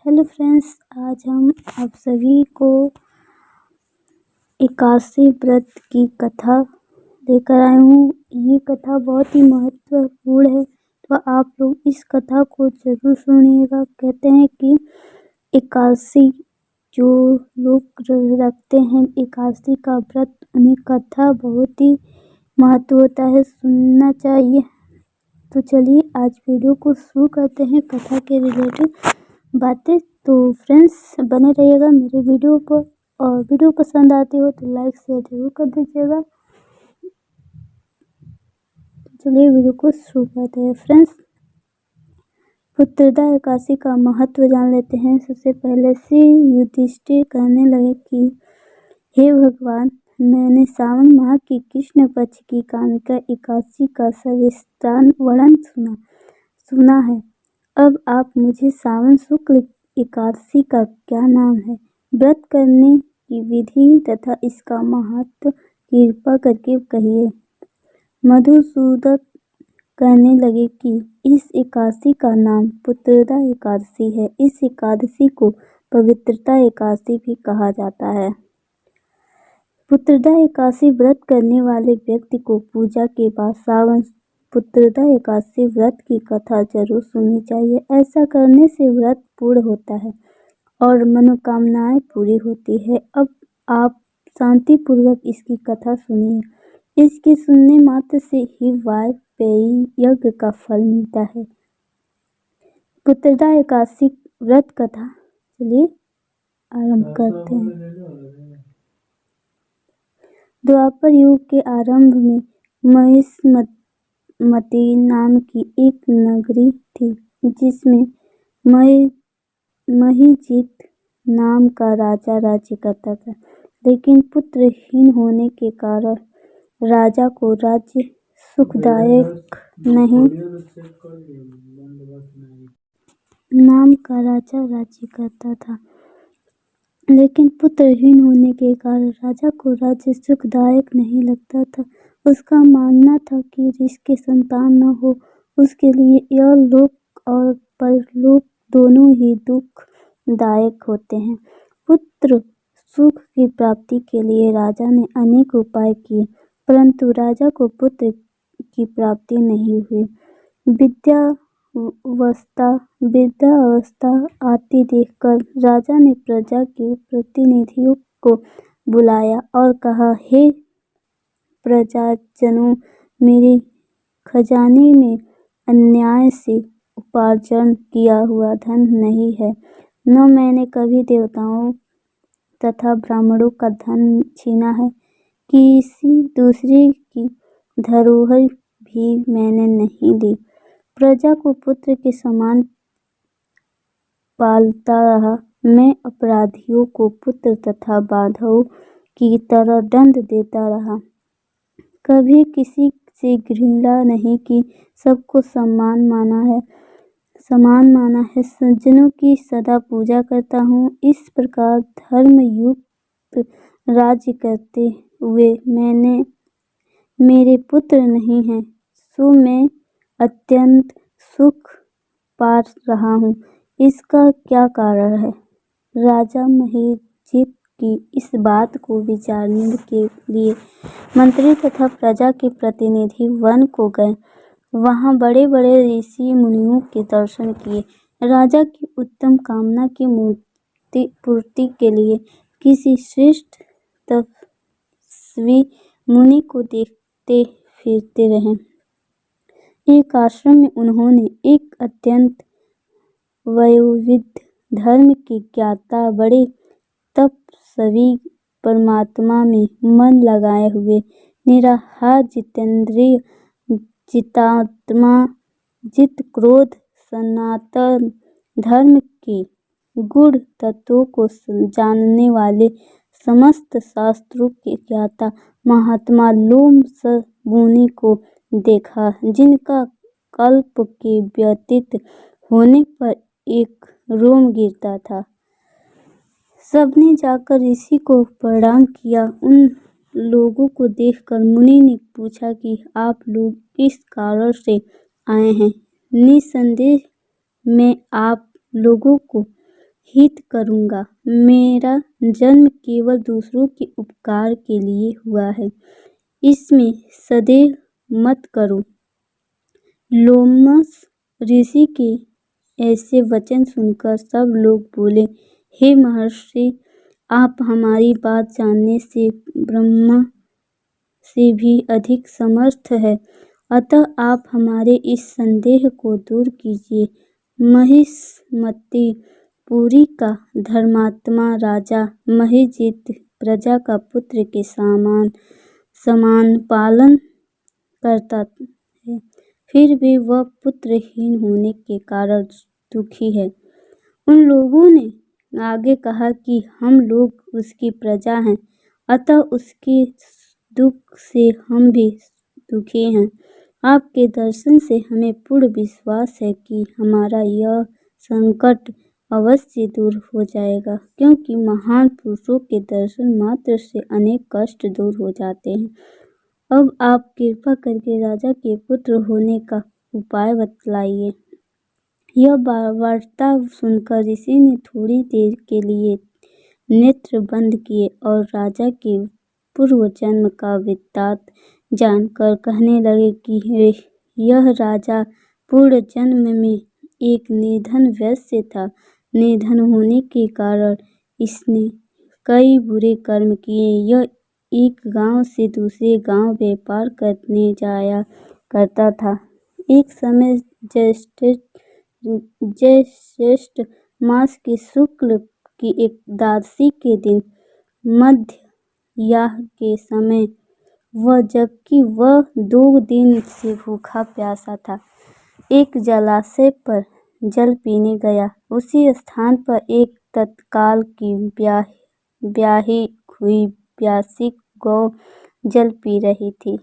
Hello friends, आज हम आप सभी को एकादशी व्रत की कथा लेकर आए हूँ। ये कथा बहुत ही महत्वपूर्ण है, तो आप लोग इस कथा को जरूर सुनिएगा। कहते हैं कि एकादशी जो लोग रखते हैं एकादशी का व्रत, उन्हें कथा बहुत ही महत्व होता है, सुनना चाहिए। तो चलिए आज वीडियो को शुरू करते हैं कथा के रिलेटेड बातें। तो फ्रेंड्स बने रहिएगा मेरे वीडियो पर, और वीडियो पसंद आती हो तो लाइक शेयर जरूर कर दीजिएगा। चलिए वीडियो को शुरू करते हैं फ्रेंड्स। पुत्रदा एकादशी का महत्व जान लेते हैं। सबसे पहले श्री युधिष्ठिर कहने लगे कि हे भगवान, मैंने सावन माह की कृष्ण पक्ष की कामिका एकादशी का सविस्तार वर्णन सुना है। अब आप मुझे सावन शुक्ल एकादशी का क्या नाम है, व्रत करने की विधि तथा इसका महत्व कृपा करके कहिए। मधुसूदन कहने लगे कि इस एकादशी का नाम पुत्रदा एकादशी है। इस एकादशी को पवित्रता एकादशी भी कहा जाता है। पुत्रदा एकादशी व्रत करने वाले व्यक्ति को पूजा के बाद सावन पुत्रदा एकादशी व्रत की कथा जरूर सुननी चाहिए। ऐसा करने से व्रत पूर्ण होता है और मनोकामनाएं पूरी होती है। अब आप शांतिपूर्वक इसकी कथा सुनिए। इसके सुनने मात्र से ही वाजपेयी यज्ञ का फल मिलता है। पुत्रदा एकादशी व्रत कथा चलिए आरंभ करते हैं। द्वापर युग के आरंभ में महिष्मती नाम की एक नगरी थी, जिसमें महिजीत नाम का राजा राज्य करता था। लेकिन पुत्रहीन होने के कारण राजा को राज्य सुखदायक नहीं नाम का राजा राज्य करता था। लेकिन पुत्रहीन होने के कारण राजा को राज्य सुखदायक नहीं लगता था। उसका मानना था कि जिसके संतान न हो उसके लिए यह लोक और परलोक दोनों ही दुखदायक होते हैं। पुत्र सुख की प्राप्ति के लिए राजा ने अनेक उपाय किए, परंतु राजा को पुत्र की प्राप्ति नहीं हुई। वृद्धावस्था आती देखकर राजा ने प्रजा के प्रतिनिधियों को बुलाया और कहा, हे प्रजाजनों, मेरे खजाने में अन्याय से उपार्जन किया हुआ धन नहीं है। न मैंने कभी देवताओं तथा ब्राह्मणों का धन छीना है। किसी दूसरे की धरोहर भी मैंने नहीं ली। प्रजा को पुत्र के समान पालता रहा। मैं अपराधियों को पुत्र तथा बांधवों की तरह दंड देता रहा। कभी किसी से घृणा नहीं की, सबको समान माना है। सज्जनों की सदा पूजा करता हूँ। इस प्रकार धर्मयुक्त राज्य करते हुए मेरे पुत्र नहीं हैं, सो मैं अत्यंत सुख पा रहा हूँ। इसका क्या कारण है? राजा महिजीत की इस बात को विचारने के लिए मंत्री तथा प्रजा के प्रतिनिधि वन को गए। वहां बड़े बड़े ऋषि मुनियों के दर्शन किए। राजा की उत्तम कामना की पूर्ति के लिए किसी श्रेष्ठ तपस्वी मुनि को देखते फिरते रहे। एक आश्रम में उन्होंने एक अत्यंत वयोवृद्ध धर्म के ज्ञाता बड़े तपस्वी परमात्मा में मन लगाए हुए निराहार जितेंद्रिय जितात्मा जित क्रोध सनातन धर्म के गुण तत्वों को जानने वाले समस्त शास्त्रों के ज्ञाता महात्मा लोम मुनि को देखा, जिनका कल्प के व्यतीत होने पर एक रोम गिरता था। सबने जाकर ऋषि को प्रणाम किया। उन लोगों को देखकर मुनि ने पूछा कि आप लोग किस कारण से आए हैं। निसंदेह मैं आप लोगों को हित करूँगा। मेरा जन्म केवल दूसरों के उपकार के लिए हुआ है, इसमें संदेह मत करो। लोमस ऋषि के ऐसे वचन सुनकर सब लोग बोले, हे महर्षि, आप हमारी बात जानने से ब्रह्मा से भी अधिक समर्थ है, अतः आप हमारे इस संदेह को दूर कीजिए। महिष्मती पुरी का धर्मात्मा राजा महिजित प्रजा का पुत्र के समान पालन करता है, फिर भी वह पुत्रहीन होने के कारण दुखी है। उन लोगों ने आगे कहा कि हम लोग उसकी प्रजा हैं, अतः उसके दुख से हम भी दुखी हैं। आपके दर्शन से हमें पूर्ण विश्वास है कि हमारा यह संकट अवश्य दूर हो जाएगा, क्योंकि महान पुरुषों के दर्शन मात्र से अनेक कष्ट दूर हो जाते हैं। अब आप कृपा करके राजा के पुत्र होने का उपाय बतलाइए। यह वार्ता सुनकर ऋषि ने थोड़ी देर के लिए नेत्र बंद किए और राजा के पूर्व जन्म का वृत्तांत जानकर कहने लगे कि यह राजा पूर्व जन्म में एक निर्धन वैश्य था। निर्धन होने के कारण इसने कई बुरे कर्म किए। यह एक गांव से दूसरे गांव व्यापार करने जाया करता था। एक समय ज्येष्ठ मास के शुक्ल की एकादशी के दिन मध्याह्न के समय जबकि वह 2 दिन से भूखा प्यासा था, एक जलाशय पर जल पीने गया। उसी स्थान पर एक तत्काल की ब्याही हुई ब्यासी गौ जल पी रही थी।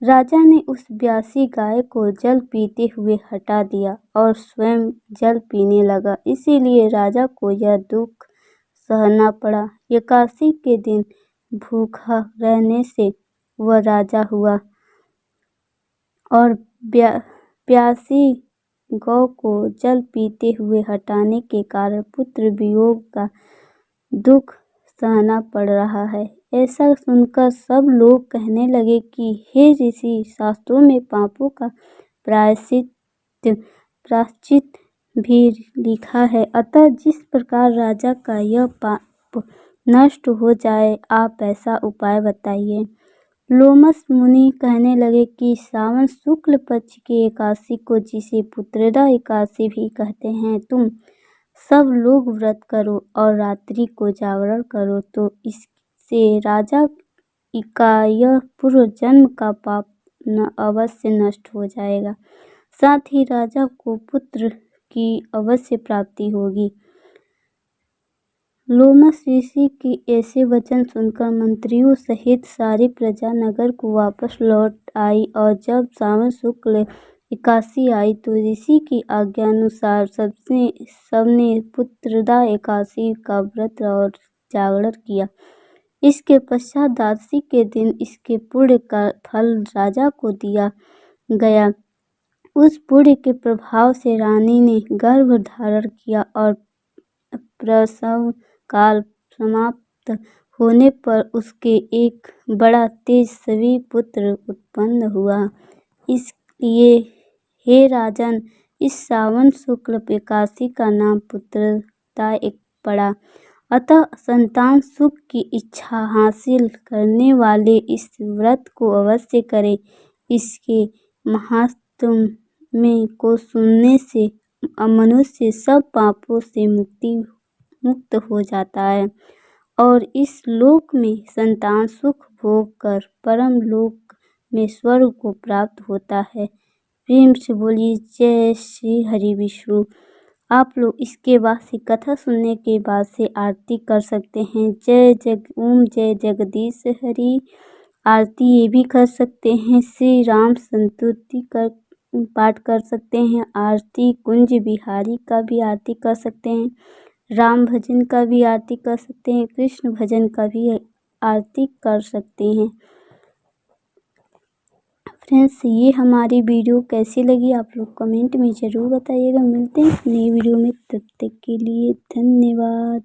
राजा ने उस ब्यासी गाय को जल पीते हुए हटा दिया और स्वयं जल पीने लगा, इसीलिए राजा को यह दुख सहना पड़ा। एकादशी के दिन भूखा रहने से वह राजा हुआ और प्यासी गौ को जल पीते हुए हटाने के कारण पुत्र वियोग का दुख सहना पड़ रहा है। ऐसा सुनकर सब लोग कहने लगे कि हे ऋषि, शास्त्रों में पापों का प्रायश्चित भी लिखा है, अतः जिस प्रकार राजा का यह पाप नष्ट हो जाए, आप ऐसा उपाय बताइए। लोमस मुनि कहने लगे कि सावन शुक्ल पक्ष की एकादशी को, जिसे पुत्रदा एकादशी भी कहते हैं, तुम सब लोग व्रत करो और रात्रि को जागरण करो, तो इससे राजा का यह पूर्व जन्म का पाप अवश्य नष्ट हो जाएगा, साथ ही राजा को पुत्र की अवश्य प्राप्ति होगी। लोमस ऋषि के ऐसे वचन सुनकर मंत्रियों सहित सारी प्रजा नगर को वापस लौट आई और जब सावन शुक्ल एकादशी आई तो ऋषि की आज्ञा अनुसार सबने पुत्रदा एकादशी का व्रत और जागरण किया। इसके पश्चात द्वादशी के दिन इसके पुण्य का फल राजा को दिया गया। उस पुण्य के प्रभाव से रानी ने गर्भ धारण किया और प्रसव काल समाप्त होने पर उसके एक बड़ा तेजस्वी पुत्र उत्पन्न हुआ। इसलिए हे राजन, इस सावन शुक्ल एकादशी का नाम पुत्रदा पड़ा। अतः संतान सुख की इच्छा हासिल करने वाले इस व्रत को अवश्य करें। इसके महात्म्य को सुनने से मनुष्य सब पापों से मुक्त हो जाता है और इस लोक में संतान सुख भोग कर परम लोक में स्वर्ग को प्राप्त होता है। प्रेम से बोलिए जय श्री हरि विष्णु। आप लोग इसके बाद से कथा सुनने के बाद से आरती कर सकते हैं। ओम जय जगदीश हरि आरती ये भी कर सकते हैं। श्री राम संतुति का पाठ कर सकते हैं। आरती कुंज बिहारी का भी आरती कर सकते हैं। राम भजन का भी आरती कर सकते हैं। कृष्ण भजन का भी आरती कर सकते हैं। फ्रेंड्स, ये हमारी वीडियो कैसी लगी आप लोग कमेंट में ज़रूर बताइएगा। मिलते हैं नई वीडियो में, तब तक के लिए धन्यवाद।